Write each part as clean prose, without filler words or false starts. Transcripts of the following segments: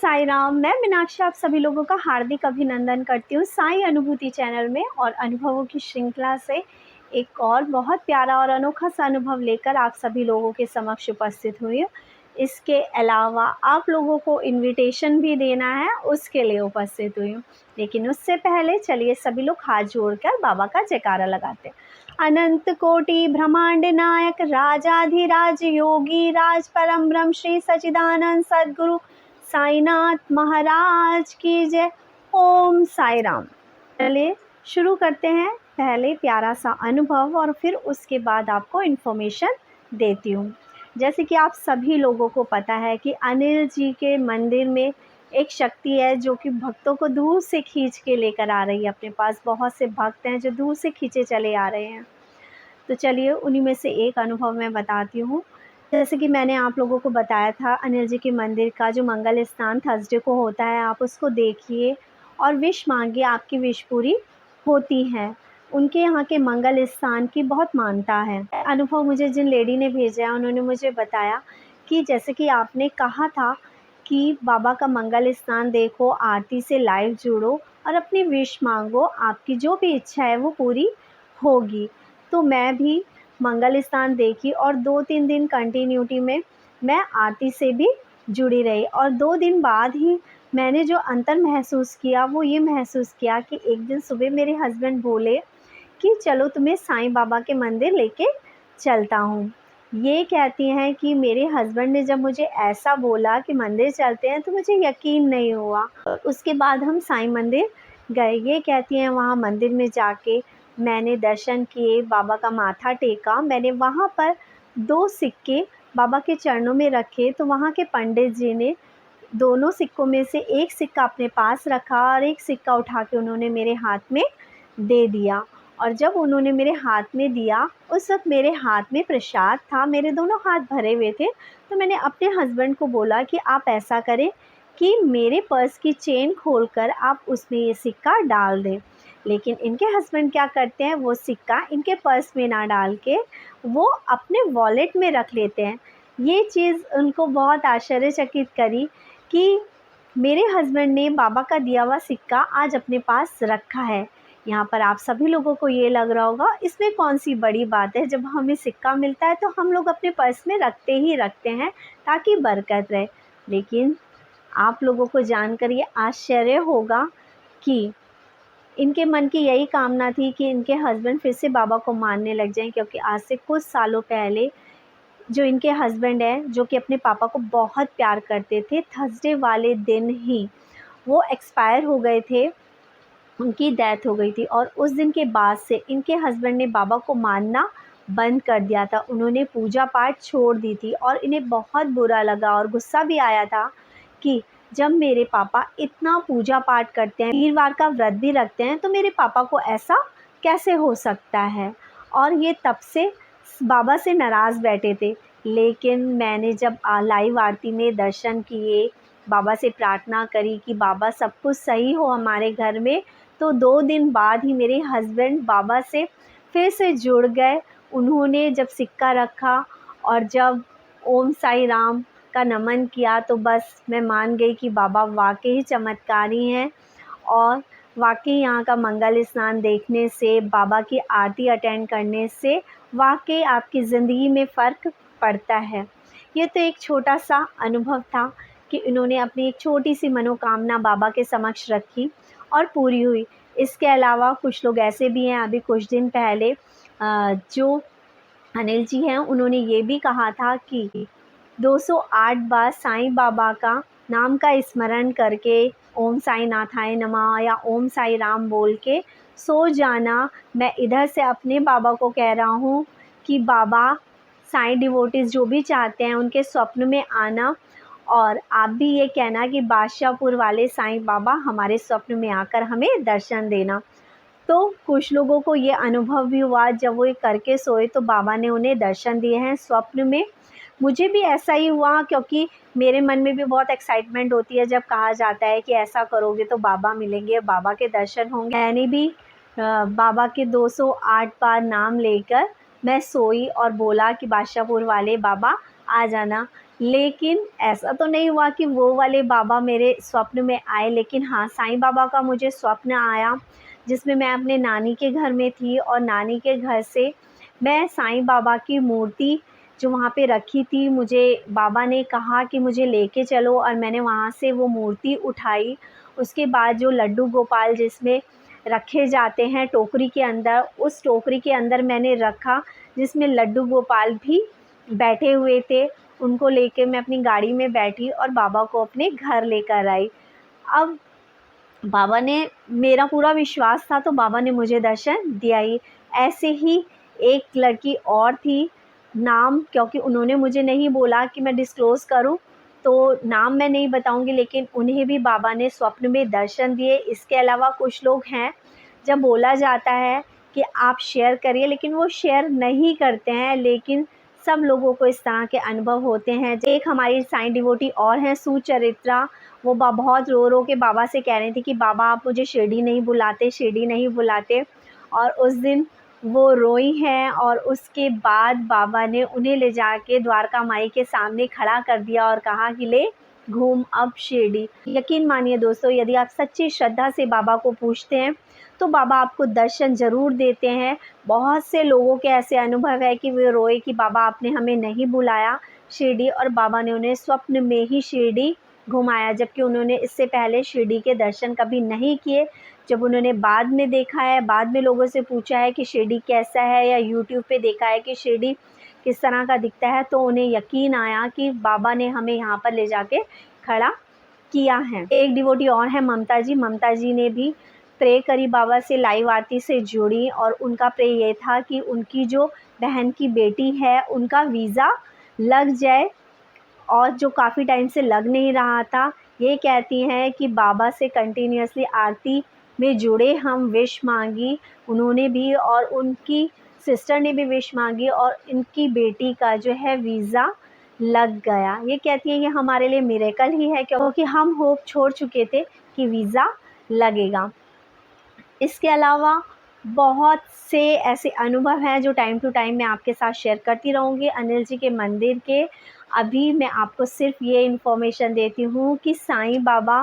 साई राम। मैं मीनाक्षी आप सभी लोगों का हार्दिक अभिनंदन करती हूँ साई अनुभूति चैनल में, और अनुभवों की श्रृंखला से एक और बहुत प्यारा और अनोखा सा अनुभव लेकर आप सभी लोगों के समक्ष उपस्थित हुई हूँ। इसके अलावा आप लोगों को इनविटेशन भी देना है, उसके लिए उपस्थित हुई हूँ। लेकिन उससे पहले चलिए सभी लोग हाथ जोड़कर बाबा का जयकारा लगाते हैं। अनंत कोटि ब्रह्मांड नायक राजाधिराज योगी राज परम ब्रह्म श्री सच्चिदानंद सद्गुरु साईनाथ महाराज की जय। ओम साई राम। चलिए शुरू करते हैं। पहले प्यारा सा अनुभव और फिर उसके बाद आपको इन्फॉर्मेशन देती हूँ। जैसे कि आप सभी लोगों को पता है कि अनिल जी के मंदिर में एक शक्ति है जो कि भक्तों को दूर से खींच के लेकर आ रही है। अपने पास बहुत से भक्त हैं जो दूर से खींचे चले आ रहे हैं। तो चलिए उन्हीं में से एक अनुभव मैं बताती हूँ। जैसे कि मैंने आप लोगों को बताया था, अनिल जी के मंदिर का जो मंगल स्नान थर्सडे को होता है, आप उसको देखिए और विश मांगिए, आपकी विश पूरी होती है। उनके यहाँ के मंगल स्नान की बहुत मान्यता है। अनुभव मुझे जिन लेडी ने भेजा है उन्होंने मुझे बताया कि जैसे कि आपने कहा था कि बाबा का मंगल स्नान देखो, आरती से लाइव जुड़ो और अपनी विश मांगो, आपकी जो भी इच्छा है वो पूरी होगी। तो मैं भी मंगल स्नान देखी और 2-3 दिन कंटिन्यूटी में मैं आरती से भी जुड़ी रही, और 2 दिन बाद ही मैंने जो अंतर महसूस किया वो ये महसूस किया कि एक दिन सुबह मेरे हस्बैंड बोले कि चलो तुम्हें साईं बाबा के मंदिर लेके चलता हूँ। ये कहती हैं कि मेरे हस्बैंड ने जब मुझे ऐसा बोला कि मंदिर चलते हैं तो मुझे यकीन नहीं हुआ। उसके बाद हम साईं मंदिर गए। ये कहती हैं वहाँ मंदिर में जाके मैंने दर्शन किए, बाबा का माथा टेका। मैंने वहाँ पर 2 सिक्के बाबा के चरणों में रखे, तो वहाँ के पंडित जी ने दोनों सिक्कों में से एक सिक्का अपने पास रखा और एक सिक्का उठा के उन्होंने मेरे हाथ में दे दिया। और जब उन्होंने मेरे हाथ में दिया उस वक्त मेरे हाथ में प्रसाद था, मेरे दोनों हाथ भरे हुए थे। तो मैंने अपने हस्बैंड को बोला कि आप ऐसा करें कि मेरे पर्स की चेन खोलकर आप उसमें ये सिक्का डाल दें। लेकिन इनके हस्बैंड क्या करते हैं, वो सिक्का इनके पर्स में ना डाल के वो अपने वॉलेट में रख लेते हैं। ये चीज़ उनको बहुत आश्चर्यचकित करी कि मेरे हस्बैंड ने बाबा का दिया हुआ सिक्का आज अपने पास रखा है। यहाँ पर आप सभी लोगों को ये लग रहा होगा इसमें कौन सी बड़ी बात है, जब हमें सिक्का मिलता है तो हम लोग अपने पर्स में रखते ही रखते हैं ताकि बरकत रहे। लेकिन आप लोगों को जानकर ये आश्चर्य होगा कि इनके मन की यही कामना थी कि इनके हस्बैंड फिर से बाबा को मानने लग जाएं, क्योंकि आज से कुछ सालों पहले जो इनके हस्बैंड हैं जो कि अपने पापा को बहुत प्यार करते थे, थर्सडे वाले दिन ही वो एक्सपायर हो गए थे, उनकी डेथ हो गई थी। और उस दिन के बाद से इनके हस्बैंड ने बाबा को मानना बंद कर दिया था। उन्होंने पूजा पाठ छोड़ दी थी और इन्हें बहुत बुरा लगा और गुस्सा भी आया था कि जब मेरे पापा इतना पूजा पाठ करते हैं, वीरवार का व्रत भी रखते हैं, तो मेरे पापा को ऐसा कैसे हो सकता है। और ये तब से बाबा से नाराज़ बैठे थे। लेकिन मैंने जब लाइव आरती में दर्शन किए, बाबा से प्रार्थना करी कि बाबा सब कुछ सही हो हमारे घर में, तो 2 दिन बाद ही मेरे हस्बैंड बाबा से फिर से जुड़ गए। उन्होंने जब सिक्का रखा और जब ओम साई राम का नमन किया तो बस मैं मान गई कि बाबा वाकई चमत्कारी हैं। और वाकई यहाँ का मंगल स्नान देखने से, बाबा की आरती अटेंड करने से वाकई आपकी ज़िंदगी में फ़र्क पड़ता है। ये तो एक छोटा सा अनुभव था कि इन्होंने अपनी एक छोटी सी मनोकामना बाबा के समक्ष रखी और पूरी हुई। इसके अलावा कुछ लोग ऐसे भी हैं, अभी कुछ दिन पहले जो अनिल जी हैं उन्होंने ये भी कहा था कि 208 बार साईं बाबा का नाम का स्मरण करके ओम साई नाथाय नमः या ओम साई राम बोल के सो जाना। मैं इधर से अपने बाबा को कह रहा हूँ कि बाबा साईं डिवोटीज़ जो भी चाहते हैं उनके स्वप्न में आना, और आप भी ये कहना कि बादशाहपुर वाले साईं बाबा हमारे स्वप्न में आकर हमें दर्शन देना। तो कुछ लोगों को ये अनुभव भी हुआ, जब वो ये करके सोए तो बाबा ने उन्हें दर्शन दिए हैं स्वप्न में। मुझे भी ऐसा ही हुआ, क्योंकि मेरे मन में भी बहुत एक्साइटमेंट होती है जब कहा जाता है कि ऐसा करोगे तो बाबा मिलेंगे, बाबा के दर्शन होंगे। मैंने भी बाबा के 208 बार नाम लेकर मैं सोई और बोला कि बादशाहपुर वाले बाबा आ जाना। लेकिन ऐसा तो नहीं हुआ कि वो वाले बाबा मेरे स्वप्न में आए, लेकिन हाँ, साईं बाबा का मुझे स्वप्न आया, जिसमें मैं अपने नानी के घर में थी और नानी के घर से मैं साईं बाबा की मूर्ति जो वहाँ पे रखी थी, मुझे बाबा ने कहा कि मुझे लेके चलो, और मैंने वहाँ से वो मूर्ति उठाई। उसके बाद जो लड्डू गोपाल जिसमें रखे जाते हैं टोकरी के अंदर, उस टोकरी के अंदर मैंने रखा, जिसमें लड्डू गोपाल भी बैठे हुए थे। उनको लेके मैं अपनी गाड़ी में बैठी और बाबा को अपने घर लेकर आई। अब बाबा ने, मेरा पूरा विश्वास था, तो बाबा ने मुझे दर्शन दिया ही। ऐसे ही एक लड़की और थी, नाम क्योंकि उन्होंने मुझे नहीं बोला कि मैं डिस्क्लोज़ करूं, तो नाम मैं नहीं बताऊंगी, लेकिन उन्हें भी बाबा ने स्वप्न में दर्शन दिए। इसके अलावा कुछ लोग हैं, जब बोला जाता है कि आप शेयर करिए, लेकिन वो शेयर नहीं करते हैं, लेकिन सब लोगों को इस तरह के अनुभव होते हैं। एक हमारी साईं डिवोटी और हैं सुचरित्रा, वो बहुत रो रो के बाबा से कह रही थी कि बाबा आप मुझे शिरडी नहीं बुलाते, शिरडी नहीं बुलाते। और उस दिन वो रोई हैं, और उसके बाद बाबा ने उन्हें ले जाके द्वारका माई के सामने खड़ा कर दिया और कहा कि ले घूम अब शिरडी। यकीन मानिए दोस्तों, यदि आप सच्ची श्रद्धा से बाबा को पूछते हैं तो बाबा आपको दर्शन ज़रूर देते हैं। बहुत से लोगों के ऐसे अनुभव है कि वे रोए कि बाबा आपने हमें नहीं बुलाया शिरडी, और बाबा ने उन्हें स्वप्न में ही शिरडी घुमाया, जबकि उन्होंने इससे पहले शिरडी के दर्शन कभी नहीं किए। जब उन्होंने बाद में देखा है, बाद में लोगों से पूछा है कि शिरडी कैसा है, या यूट्यूब पे देखा है कि शिरडी किस तरह का दिखता है, तो उन्हें यकीन आया कि बाबा ने हमें यहाँ पर ले जाके खड़ा किया है। एक डिवोटी और है ममता जी। ममता जी ने भी प्रे करी बाबा से, लाइव आरती से जुड़ी, और उनका प्रे ये था कि उनकी जो बहन की बेटी है उनका वीज़ा लग जाए, और जो काफ़ी टाइम से लग नहीं रहा था। ये कहती हैं कि बाबा से कंटिन्यूसली आरती में जुड़े, हम विश मांगी उन्होंने भी, और उनकी सिस्टर ने भी विश मांगी, और इनकी बेटी का जो है वीज़ा लग गया। ये कहती है ये हमारे लिए मिरेकल ही है, क्योंकि हम होप छोड़ चुके थे कि वीज़ा लगेगा। इसके अलावा बहुत से ऐसे अनुभव हैं जो टाइम टू टाइम मैं आपके साथ शेयर करती रहूँगी अनिल जी के मंदिर के। अभी मैं आपको सिर्फ ये इन्फॉर्मेशन देती हूँ कि साईं बाबा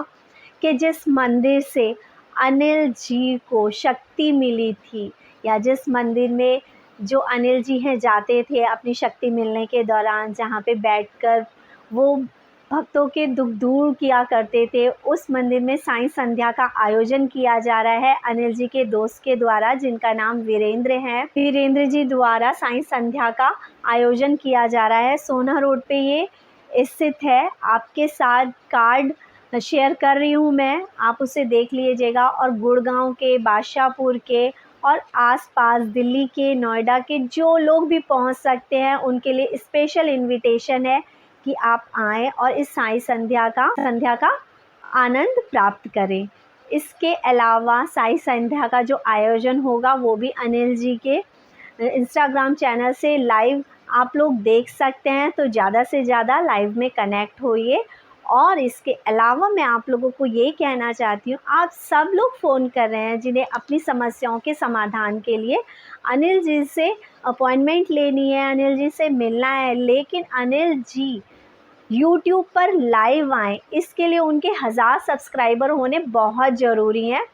के जिस मंदिर से अनिल जी को शक्ति मिली थी, या जिस मंदिर में जो अनिल जी हैं जाते थे अपनी शक्ति मिलने के दौरान, जहाँ पे बैठकर वो भक्तों के दुख दूर किया करते थे, उस मंदिर में साईं संध्या का आयोजन किया जा रहा है अनिल जी के दोस्त के द्वारा, जिनका नाम वीरेंद्र है। वीरेंद्र जी द्वारा साईं संध्या का आयोजन किया जा रहा है। सोना रोड पे ये स्थित है। आपके साथ कार्ड शेयर कर रही हूँ मैं, आप उसे देख लीजिएगा। और गुड़गांव के, बादशाहपुर के और आसपास दिल्ली के, नोएडा के जो लोग भी पहुँच सकते हैं, उनके लिए स्पेशल इनविटेशन है कि आप आएँ और इस साईं संध्या का आनंद प्राप्त करें। इसके अलावा साईं संध्या का जो आयोजन होगा वो भी अनिल जी के इंस्टाग्राम चैनल से लाइव आप लोग देख सकते हैं, तो ज़्यादा से ज़्यादा लाइव में कनेक्ट होइए। और इसके अलावा मैं आप लोगों को ये कहना चाहती हूँ, आप सब लोग फ़ोन कर रहे हैं जिन्हें अपनी समस्याओं के समाधान के लिए अनिल जी से अपॉइंटमेंट लेनी है, अनिल जी से मिलना है, लेकिन अनिल जी यूट्यूब पर लाइव आएँ, इसके लिए उनके 1000 सब्सक्राइबर होने बहुत ज़रूरी हैं।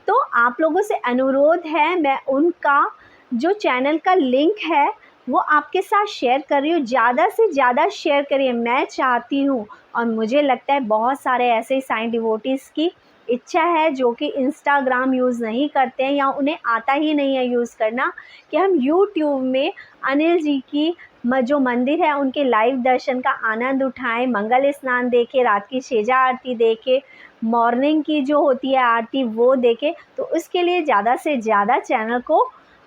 तो आप लोगों से अनुरोध है, मैं उनका जो चैनल का लिंक है वो आपके साथ शेयर कर रही हूँ। ज़्यादा से ज़्यादा शेयर करिए, मैं चाहती हूँ, और मुझे लगता है बहुत सारे ऐसे साईं डिवोटीज़ की इच्छा है जो कि इंस्टाग्राम यूज़ नहीं करते हैं, या उन्हें आता ही नहीं है यूज़ करना, कि हम यूट्यूब में अनिल जी की जो मंदिर है उनके लाइव दर्शन का आनंद उठाएं, मंगल स्नान देखें, रात की सेजा आरती देखें, मॉर्निंग की जो होती है आरती वो देखें। तो उसके लिए ज़्यादा से ज़्यादा चैनल को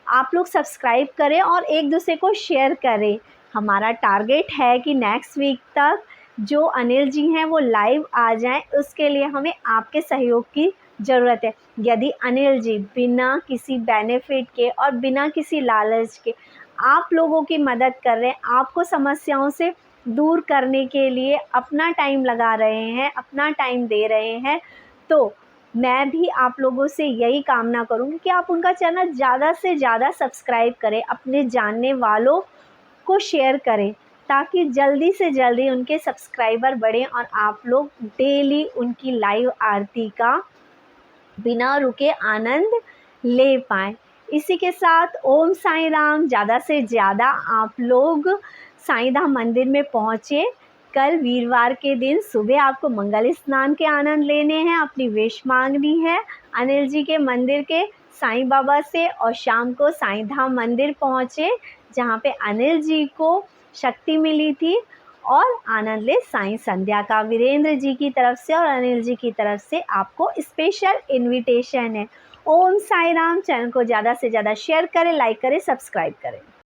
आप लोग सब्सक्राइब करें और एक दूसरे को शेयर करें। हमारा टारगेट है कि नेक्स्ट वीक तक जो अनिल जी हैं वो लाइव आ जाएं, उसके लिए हमें आपके सहयोग की ज़रूरत है। यदि अनिल जी बिना किसी बेनिफिट के और बिना किसी लालच के आप लोगों की मदद कर रहे हैं, आपको समस्याओं से दूर करने के लिए अपना टाइम लगा रहे हैं, अपना टाइम दे रहे हैं, तो मैं भी आप लोगों से यही कामना करूँगी कि आप उनका चैनल ज़्यादा से ज़्यादा सब्सक्राइब करें, अपने जानने वालों को शेयर करें, ताकि जल्दी से जल्दी उनके सब्सक्राइबर बढ़ें और आप लोग डेली उनकी लाइव आरती का बिना रुके आनंद ले पाएँ। इसी के साथ ओम साईं राम। ज़्यादा से ज़्यादा आप लोग साईं धाम मंदिर में पहुँचे। कल वीरवार के दिन सुबह आपको मंगल स्नान के आनंद लेने हैं, अपनी विश मांगनी है अनिल जी के मंदिर के साईं बाबा से, और शाम को साईं धाम मंदिर पहुँचे जहाँ पे अनिल जी को शक्ति मिली थी, और आनंद ले साईं संध्या का। वीरेंद्र जी की तरफ से और अनिल जी की तरफ से आपको स्पेशल इनविटेशन है। ओम साईं राम। चैनल को ज़्यादा से ज़्यादा शेयर करें, लाइक करें, सब्सक्राइब करें।